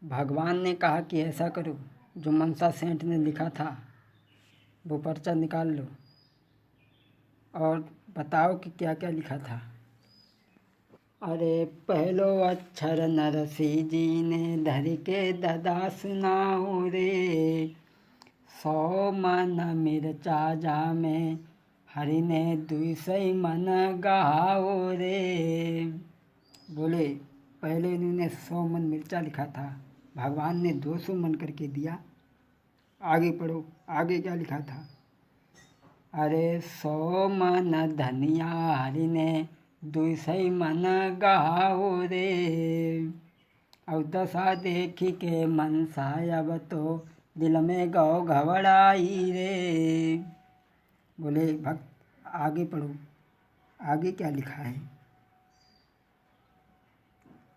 भगवान ने कहा कि ऐसा करो, जो मनसा सेठ ने लिखा था वो पर्चा निकाल लो और बताओ कि क्या क्या लिखा था। अरे पहलो अक्षर नरसी जी ने धर के ददा सुनाओ रे, 100 मन मिर्चा जामे हरि ने 200 मन गहाओ रे। बोले पहले इन्होंने 100 मन मिर्चा लिखा था, भगवान ने 200 मन करके दिया। आगे पढ़ो, आगे क्या लिखा था। अरे 100 मन धनिया हरि ने 200 मन गहाओ रे, और दशा देखी के मनसा अब तो दिल में गौ घबराई रे। बोले भक्त आगे पढ़ो, आगे क्या लिखा है।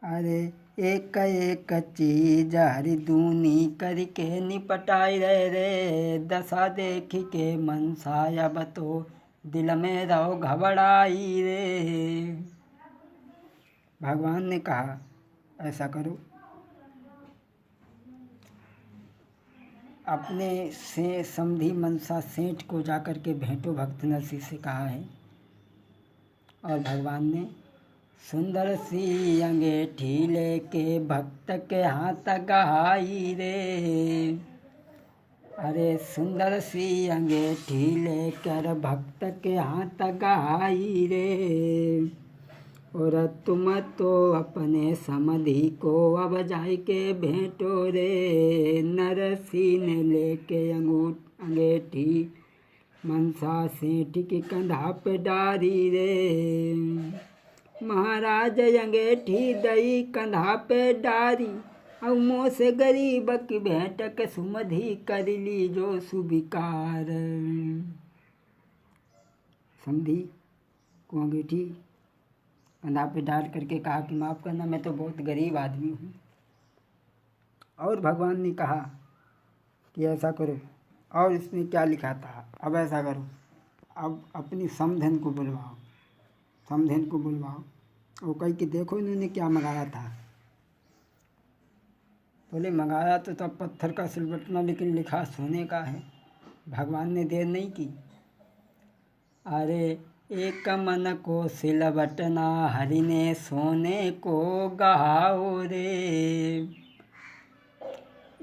अरे एक एक चीज हरि दूनी करके निपटाई रे, दशा देखी के मनसा अब तो दिल में रहो घबराई रे। भगवान ने कहा ऐसा करो, अपने से समधी मनसा सेठ को जाकर के भेंटो भक्त नरसी से कहा है। और भगवान ने सुंदर सी अंगेठी लेके भक्त के हाथ गहाई रे। अरे सुंदर सी अंगेठी लेकर भक्त के हाथ गहाई रे, और तुम तो अपने समधी को अब जाय के भेंटो रे। नरसी ने लेके अंगेठी मनसा सेठ के कंधा पे डारी रे। महाराज अंगेठी दई कंधा पे डारी, और मुँह से गरीब की भेंट के सुमधी कर ली जो सुविकार। समधी को अंगेठी कंधा पे डाल करके कहा कि माफ़ करना, मैं तो बहुत गरीब आदमी हूँ। और भगवान ने कहा कि ऐसा करो, और इसमें क्या लिखा था। अब ऐसा करो, अब अपनी समधन को बुलवाओ, समधन को बुलवाओ। वो कही कि देखो इन्होंने क्या मंगाया था। बोले मंगाया तो तब पत्थर का सिलबटना, लेकिन लिखा सोने का है। भगवान ने देर नहीं की। अरे एक मन को सिलबटना हरि ने सोने को गहाओ रे।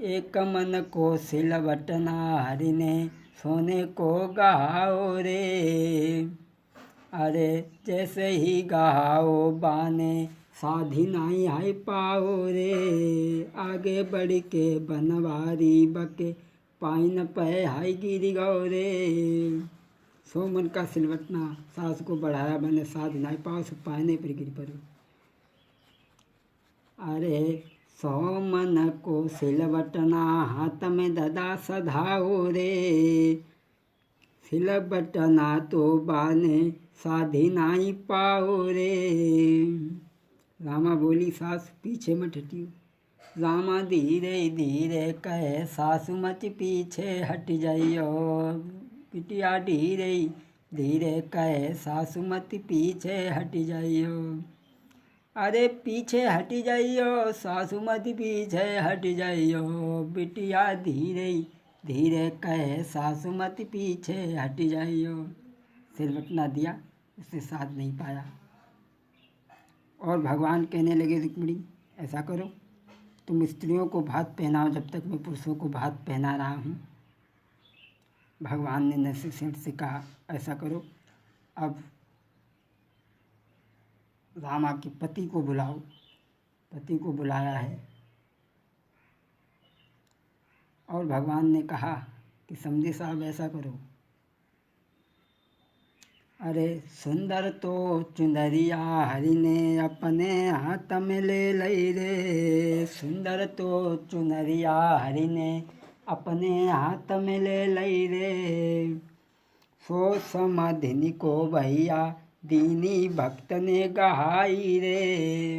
एक मन को सिलबटना हरि ने सोने को गहाओ रे। अरे जैसे ही गहाओ बाने साधी नाई हाय पाओ रे। आगे बढ़ के बनवारी बके पाइन पे हाय गिरी गौ रे। 100 मन का सिलवटना सास को बढ़ाया, मैंने साध नाई पाओ से पाने पर गिर पड़ो। अरे 100 मन को सिलवटना हाथ में ददा सधाओ रे। सिलबटना तो बाने साधी नाई पाओ रे। रामा बोली सास पीछे मत हटियो। रामा धीरे धीरे कहे सासु मत पीछे हट जाइयो। बिटिया धीरे धीरे कहे सासु मत पीछे हट जाइयो। अरे पीछे हट जाइयो, सासु मत पीछे हट जाइयो। बिटिया धीरे धीरे कहे सासु मत पीछे हट जाइयो। सिलवटना दिया, उससे साध नहीं पाया। और भगवान कहने लगे रुक्मिणी ऐसा करो, तुम स्त्रियों को भात पहनाओ जब तक मैं पुरुषों को भात पहना रहा हूँ। भगवान ने नरसिंह सेठ से कहा ऐसा करो, अब रामा के पति को बुलाओ। पति को बुलाया है और भगवान ने कहा कि समधी साहब ऐसा करो। अरे सुंदर तो चुंदरिया हरि ने अपने हाथ में ले लई रे। सुंदर तो चुनरिया हरि ने अपने हाथ में ले लई रे। सो समधिनी को भैया दीनी भक्त ने गहाई रे।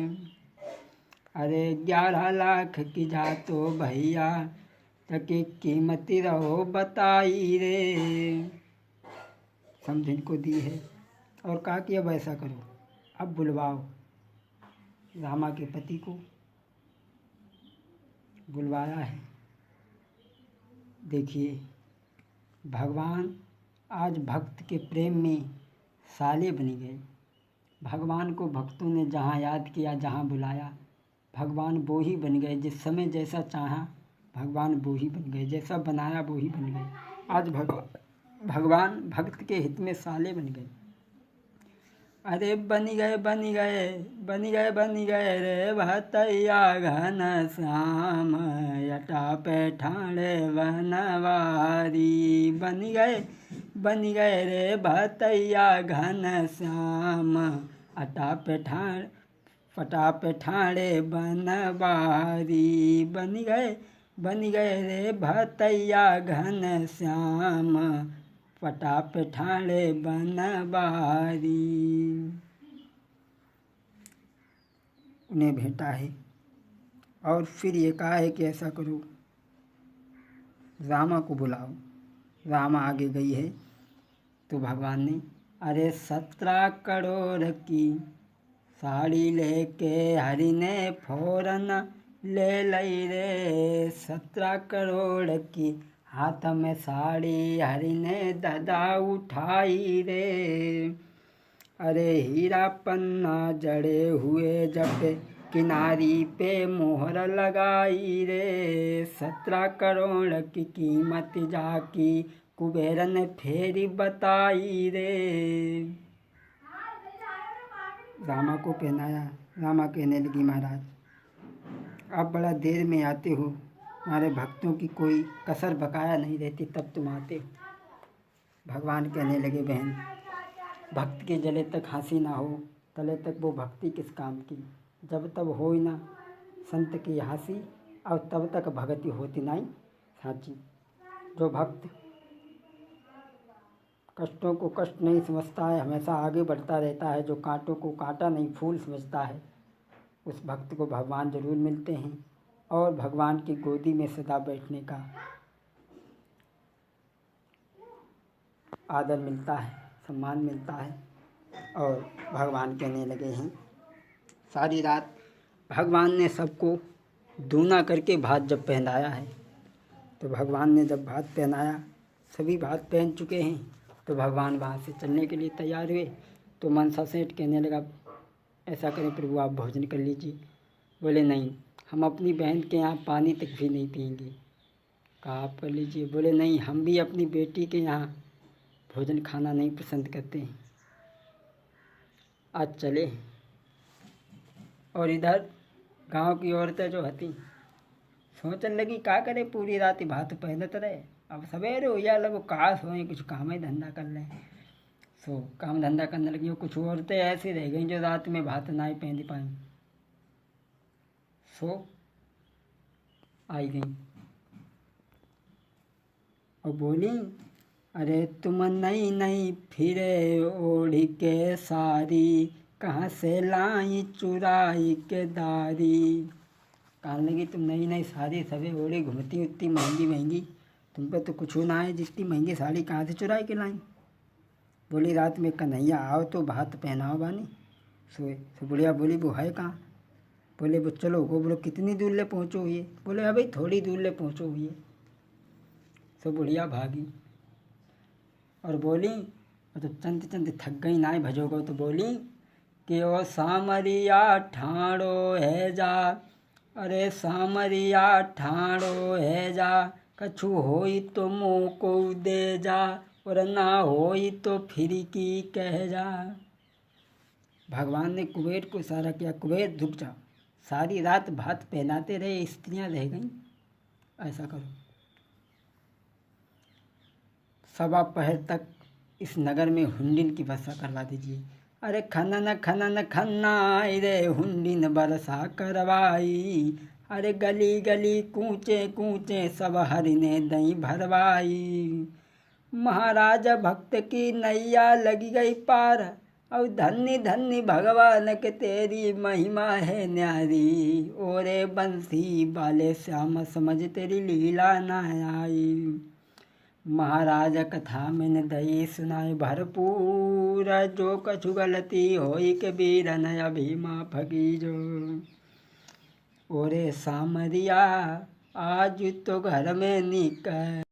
अरे 11 लाख की जा तो भैया तकी कीमती रहो बताई रे। समधिन को दी है और कहा कि अब ऐसा करो, अब बुलवाओ रामा के पति को। बुलवाया है। देखिए, भगवान आज भक्त के प्रेम में साले बन गए। भगवान को भक्तों ने जहाँ याद किया, जहाँ बुलाया, भगवान वो ही बन गए। जिस समय जैसा चाहा भगवान वो ही बन गए, जैसा बनाया वो ही बन गए। आज भगवान भक्त के हित में साले बन गए। अरे बन गए बन गए बन गए बन गए रे भतैया घन श्याम, यटा पैठाणे बनवारी। बन गए रे भतैया घन श्याम, अटा पैठाणे बनवारी। बन गए रे भतैया घन श्याम, पटा पैठाणे बनवारी। उन्हें भेंटा है और फिर ये कहा है कि ऐसा करो, रामा को बुलाओ। रामा आगे गई है तो भगवान ने, अरे 17 करोड़ की साड़ी लेके हरि ने फौरन ले लई रे। 17 करोड़ की हाथ में साड़ी हरि ने दादा उठाई रे। अरे हीरा पन्ना जड़े हुए जब किनारी पे मोहर लगाई रे। 17 करोड़ की कीमत जाकी कुबेर ने फेरी बताई रे। रामा को पहनाया। रामा कहने लगी, महाराज आप बड़ा देर में आते हो, हमारे भक्तों की कोई कसर बकाया नहीं रहती, तब तुम आते हो। भगवान कहने लगे, बहन भक्त के जले तक हंसी ना हो तले तक वो भक्ति किस काम की। जब तब हो ही ना संत की हंसी, और तब तक भक्ति होती नहीं साची। जो भक्त कष्टों को कष्ट नहीं समझता है, हमेशा आगे बढ़ता रहता है, जो कांटों को कांटा नहीं फूल समझता है, उस भक्त को भगवान जरूर मिलते हैं और भगवान की गोदी में सदा बैठने का आदर मिलता है, सम्मान मिलता है। और भगवान कहने लगे हैं, सारी रात भगवान ने सबको दूना करके भात जब पहनाया है, तो भगवान ने जब भात पहनाया, सभी भात पहन चुके हैं, तो भगवान वहाँ से चलने के लिए तैयार हुए। तो मनसा सेठ कहने लगा, ऐसा करें प्रभु आप भोजन कर लीजिए। बोले नहीं, हम अपनी बहन के यहाँ पानी तक भी नहीं पिएंगे। कहा आप कर लीजिए। बोले नहीं, हम भी अपनी बेटी के यहाँ भोजन खाना नहीं पसंद करते हैं, आज चले। और इधर गांव की औरतें जो हती सोचने लगी, क्या करे पूरी रात भात पहनत रहे, अब सवेरे हो या लगो काश हो कुछ काम ही धंधा कर लें। सो काम धंधा करने लगी। कुछ औरतें ऐसी रह गई जो रात में भात ना ही पहन पाई, सो आई गई और बोली, अरे तुम नई नई फिरे ओढ़ी के सारी, कहाँ से लाई चुराई के दारी। कहने लगी, तुम नई नई साड़ी सभी ओढ़ी घूमती उतनी महंगी महंगी, तुम पे तो कुछ ना है, जितनी महंगी साड़ी कहाँ से चुराई के लाई। बोली, रात में कन्हैया आओ तो भात पहनाओ बानी। सोए तो बुढ़िया बोली, वो है कहाँ। बोले वो चलो वो। बोलो कितनी दूर ले पहुँचो हुई। बोले हाँ भाई थोड़ी दूर ले पहुँचो हुई। सो बुढ़िया भागी और बोली, तो चंद थक गई ना भजोगो, तो बोली कि ओ सामरिया ठाणो है जा, अरे सामरिया ठाणो है जा, कछु होई तो मुँह को दे जा, और ना होई तो फिर की कह जा। भगवान ने कुबेर को इशारा किया, कुबेर रुक जाओ, सारी रात भात पहनाते रहे, स्त्रियां रह गईं, ऐसा करो 1:15 पहर तक इस नगर में हुंडिन की वर्षा करवा दीजिए। अरे खनन खनन खन्नाई रे हुंडिन बरसा करवाई, अरे गली गली कूचे कूचे सब हरि ने दई भरवाई। महाराज भक्त की नैया लगी गई पार, और धन्य धन्य भगवान के तेरी महिमा है न्यारी, ओरे बंसी बाले श्याम समझ तेरी लीला न आई। महाराज कथा मैंने दई सुनाए भरपूर, जो कछु गलती होई के बीरन अभी माफ कीजो। ओरे सामरिया आज तो घर में निकल